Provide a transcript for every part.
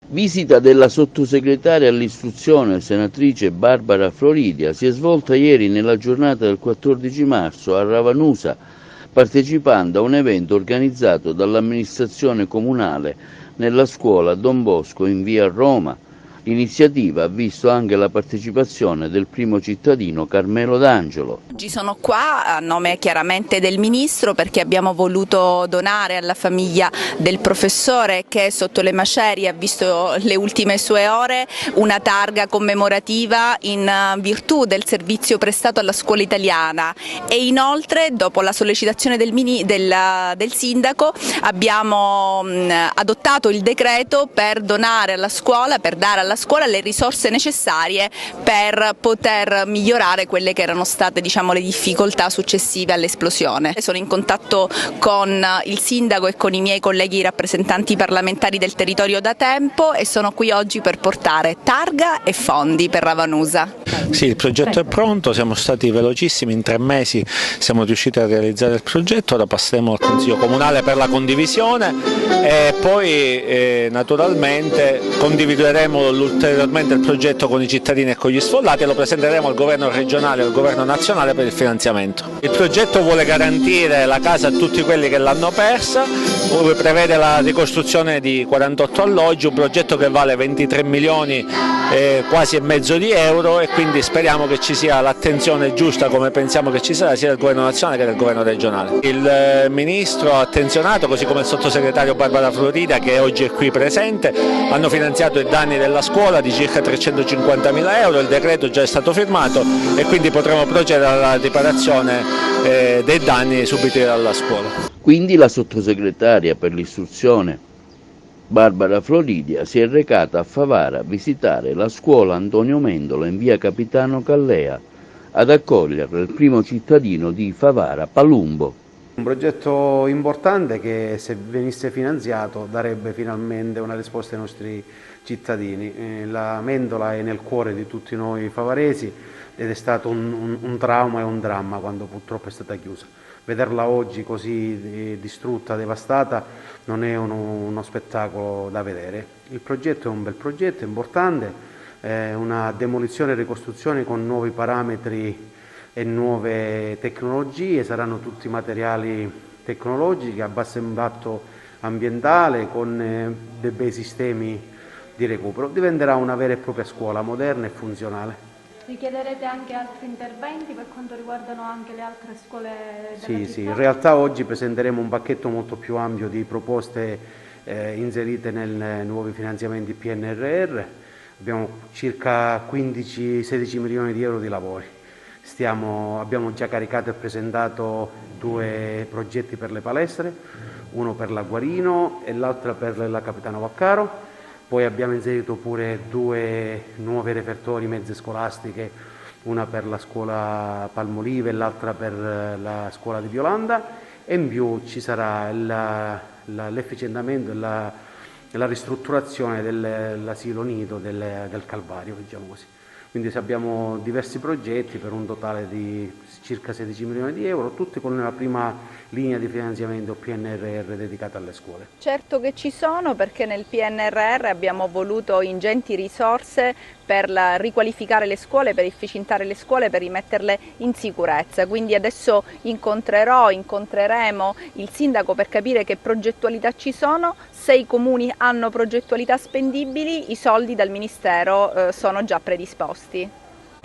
Visita della sottosegretaria all'istruzione, senatrice Barbara Floridia, si è svolta ieri nella giornata del 14 marzo a Ravanusa, partecipando a un evento organizzato dall'amministrazione comunale nella scuola Don Bosco in via Roma. L'iniziativa ha visto anche la partecipazione del primo cittadino Carmelo D'Angelo. Oggi sono qua a nome chiaramente del Ministro perché abbiamo voluto donare alla famiglia del professore che sotto le macerie ha visto le ultime sue ore una targa commemorativa in virtù del servizio prestato alla scuola italiana e inoltre dopo la sollecitazione del Sindaco abbiamo adottato il decreto per donare alla scuola, per dare alla scuola le risorse necessarie per poter migliorare quelle che erano state le difficoltà successive all'esplosione. Sono in contatto con il Sindaco e con i miei colleghi rappresentanti parlamentari del territorio da tempo e sono qui oggi per portare targa e fondi per Ravanusa. Sì, il progetto è pronto, siamo stati velocissimi, in 3 mesi siamo riusciti a realizzare il progetto, ora passeremo al Consiglio Comunale per la condivisione e poi naturalmente condivideremo ulteriormente il progetto con i cittadini e con gli sfollati e lo presenteremo al governo regionale e al governo nazionale per il finanziamento. Il progetto vuole garantire la casa a tutti quelli che l'hanno persa, prevede la ricostruzione di 48 alloggi, un progetto che vale 23 milioni quasi e mezzo di euro e quindi speriamo che ci sia l'attenzione giusta come pensiamo che ci sarà sia del governo nazionale che del governo regionale. Il Ministro ha attenzionato, così come il sottosegretario Barbara Floridia che oggi è qui presente, hanno finanziato i danni della scuola di circa 350.000 euro, il decreto già è stato firmato e quindi potremo procedere alla riparazione dei danni subiti dalla scuola. Quindi la sottosegretaria per l'istruzione Barbara Floridia si è recata a Favara a visitare la scuola Antonio Mendola in via Capitano Callea ad accogliere il primo cittadino di Favara, Palumbo. Un progetto importante che se venisse finanziato darebbe finalmente una risposta ai nostri cittadini. La Mendola è nel cuore di tutti noi favaresi ed è stato un trauma e un dramma quando purtroppo è stata chiusa. Vederla oggi così distrutta, devastata, non è uno spettacolo da vedere. Il progetto è un bel progetto, importante, una demolizione e ricostruzione con nuovi parametri e nuove tecnologie, saranno tutti materiali tecnologici a basso impatto ambientale con dei bei sistemi di recupero. Diventerà una vera e propria scuola moderna e funzionale. Richiederete anche altri interventi per quanto riguardano anche le altre scuole della città? Sì, in realtà oggi presenteremo un pacchetto molto più ampio di proposte inserite nei nuovi finanziamenti PNRR. Abbiamo circa 15-16 milioni di euro di lavori. Abbiamo già caricato e presentato 2 progetti per le palestre, uno per la Guarino e l'altro per la Capitano Vaccaro. Poi abbiamo inserito pure 2 nuove repertori mezze scolastiche, una per la scuola Palmolive e l'altra per la scuola di Violanda e in più ci sarà l'efficientamento e la ristrutturazione dell'asilo nido del Calvario, diciamo così. Quindi abbiamo diversi progetti per un totale di circa 16 milioni di euro, tutti con la prima linea di finanziamento PNRR dedicata alle scuole. Certo che ci sono, perché nel PNRR abbiamo voluto ingenti risorse per riqualificare le scuole, per efficientare le scuole, per rimetterle in sicurezza. Quindi adesso incontreremo il Sindaco per capire che progettualità ci sono. Se i comuni hanno progettualità spendibili, i soldi dal Ministero sono già predisposti.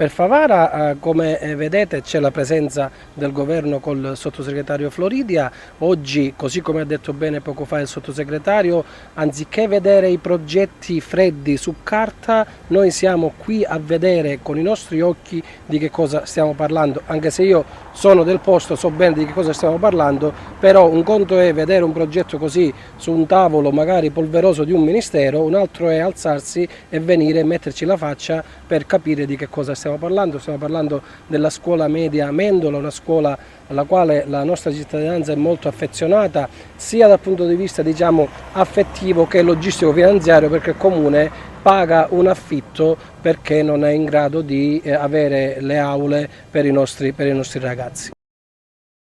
Per Favara, come vedete, c'è la presenza del governo col sottosegretario Floridia. Oggi, così come ha detto bene poco fa il sottosegretario, anziché vedere i progetti freddi su carta, noi siamo qui a vedere con i nostri occhi di che cosa stiamo parlando. Anche se io sono del posto, so bene di che cosa stiamo parlando, però un conto è vedere un progetto così su un tavolo magari polveroso di un ministero, un altro è alzarsi e venire e metterci la faccia per capire di che cosa stiamo parlando. Stiamo parlando della scuola media Mendola, una scuola alla quale la nostra cittadinanza è molto affezionata, sia dal punto di vista affettivo che logistico finanziario, perché il comune paga un affitto perché non è in grado di avere le aule per i nostri ragazzi.